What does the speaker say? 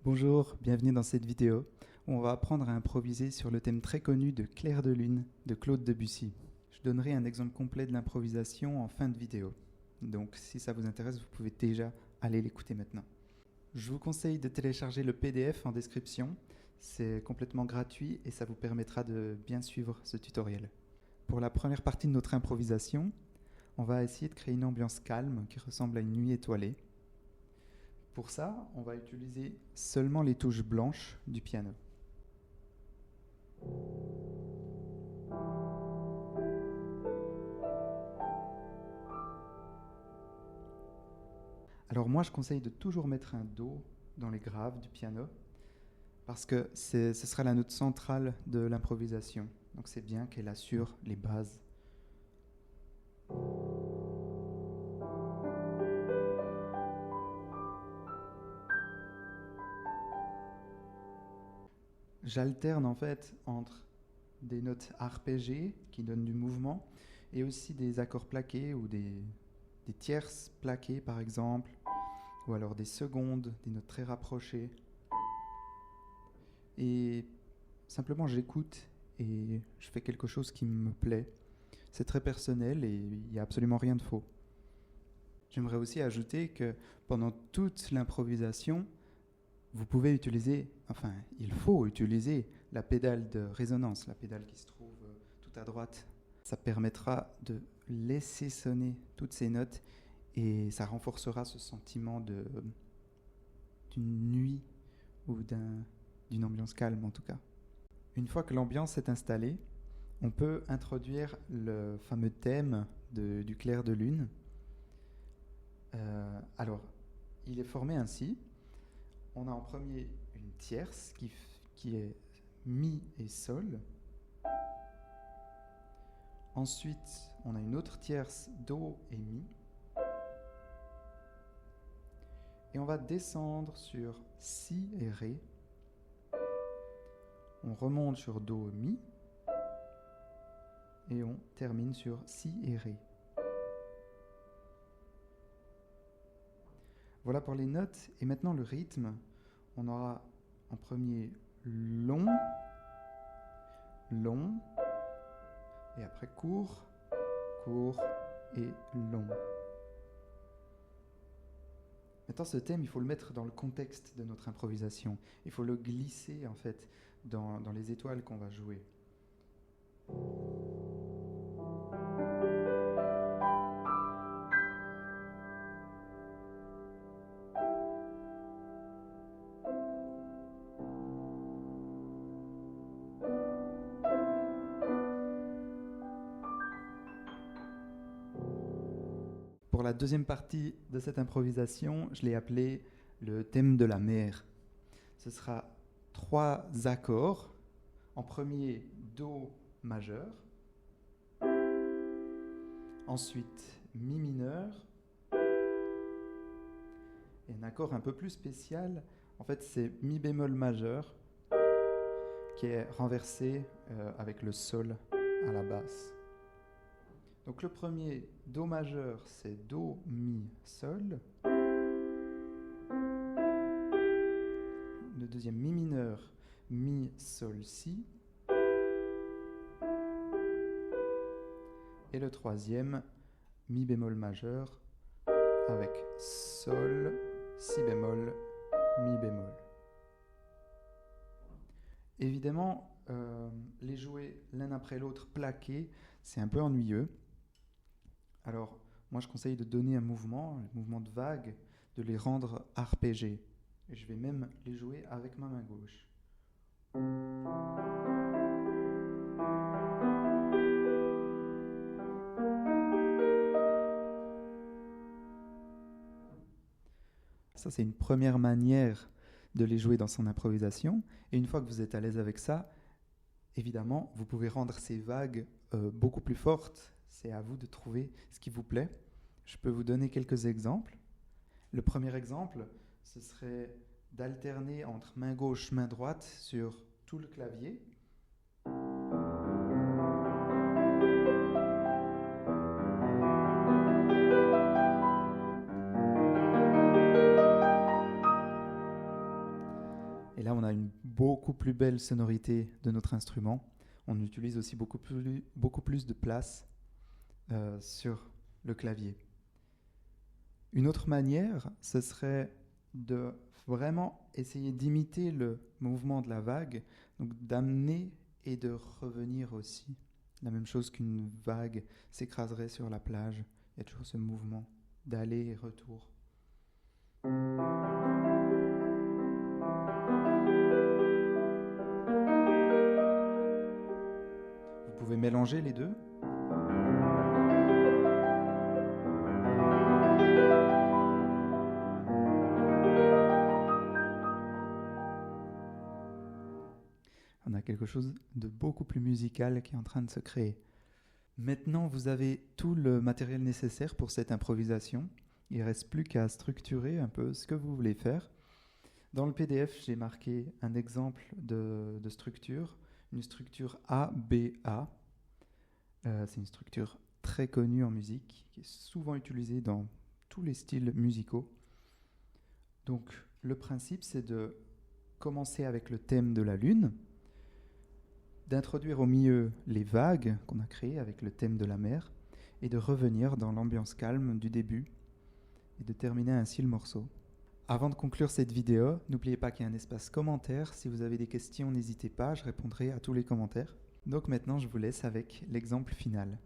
Bonjour, bienvenue dans cette vidéo où on va apprendre à improviser sur le thème très connu de Clair de Lune de Claude Debussy. Je donnerai un exemple complet de l'improvisation en fin de vidéo. Donc si ça vous intéresse, vous pouvez déjà aller l'écouter maintenant. Je vous conseille de télécharger le PDF en description. C'est complètement gratuit et ça vous permettra de bien suivre ce tutoriel. Pour la première partie de notre improvisation, on va essayer de créer une ambiance calme qui ressemble à une nuit étoilée. Pour ça, on va utiliser seulement les touches blanches du piano. Alors moi, je conseille de toujours mettre un Do dans les graves du piano parce que ce sera la note centrale de l'improvisation. Donc c'est bien qu'elle assure les bases. J'alterne en fait entre des notes arpégées qui donnent du mouvement et aussi des accords plaqués ou des tierces plaquées par exemple, ou alors des secondes, des notes très rapprochées. Et simplement j'écoute et je fais quelque chose qui me plaît. C'est très personnel et il n'y a absolument rien de faux. J'aimerais aussi ajouter que pendant toute l'improvisation, vous pouvez utiliser, enfin il faut utiliser la pédale de résonance, la pédale qui se trouve tout à droite. Ça permettra de laisser sonner toutes ces notes et ça renforcera ce sentiment d'une nuit ou d'une ambiance calme en tout cas. Une fois que l'ambiance est installée, on peut introduire le fameux thème du clair de lune. Alors, il est formé ainsi. On a en premier une tierce qui est Mi et Sol. Ensuite, on a une autre tierce Do et Mi. Et on va descendre sur Si et Ré. On remonte sur Do et Mi. Et on termine sur Si et Ré. Voilà pour les notes. Et maintenant le rythme. On aura en premier long, long, et après court, court et long. Maintenant ce thème, il faut le mettre dans le contexte de notre improvisation. Il faut le glisser en fait dans les étoiles qu'on va jouer. Pour la deuxième partie de cette improvisation, je l'ai appelé le thème de la mer. Ce sera 3 accords. En premier, Do majeur. Ensuite, Mi mineur. Et un accord un peu plus spécial, en fait, c'est Mi bémol majeur qui est renversé avec le Sol à la basse. Donc le premier, Do majeur, c'est Do, Mi, Sol. Le deuxième, Mi mineur, Mi, Sol, Si. Et le troisième, Mi bémol majeur avec Sol, Si bémol, Mi bémol. Évidemment, les jouer l'un après l'autre plaqués, c'est un peu ennuyeux. Alors, moi je conseille de donner un mouvement de vague, de les rendre arpégés. Et je vais même les jouer avec ma main gauche. Ça, c'est une première manière de les jouer dans son improvisation. Et une fois que vous êtes à l'aise avec ça, évidemment, vous pouvez rendre ces vagues beaucoup plus fortes. C'est à vous de trouver ce qui vous plaît. Je peux vous donner quelques exemples. Le premier exemple, ce serait d'alterner entre main gauche, main droite sur tout le clavier. Et là, on a une beaucoup plus belle sonorité de notre instrument. On utilise aussi beaucoup plus de place sur le clavier. Une autre manière, ce serait de vraiment essayer d'imiter le mouvement de la vague, donc d'amener et de revenir aussi. La même chose qu'une vague s'écraserait sur la plage. Il y a toujours ce mouvement d'aller et retour. Vous pouvez mélanger les deux. On a quelque chose de beaucoup plus musical qui est en train de se créer. Maintenant, vous avez tout le matériel nécessaire pour cette improvisation. Il ne reste plus qu'à structurer un peu ce que vous voulez faire. Dans le PDF, j'ai marqué un exemple de structure, une structure ABA. C'est une structure très connue en musique, qui est souvent utilisée dans tous les styles musicaux. Donc, le principe, c'est de commencer avec le thème de la Lune, d'introduire au milieu les vagues qu'on a créées avec le thème de la mer, et de revenir dans l'ambiance calme du début, et de terminer ainsi le morceau. Avant de conclure cette vidéo, n'oubliez pas qu'il y a un espace commentaire. Si vous avez des questions, n'hésitez pas, je répondrai à tous les commentaires. Donc maintenant, je vous laisse avec l'exemple final.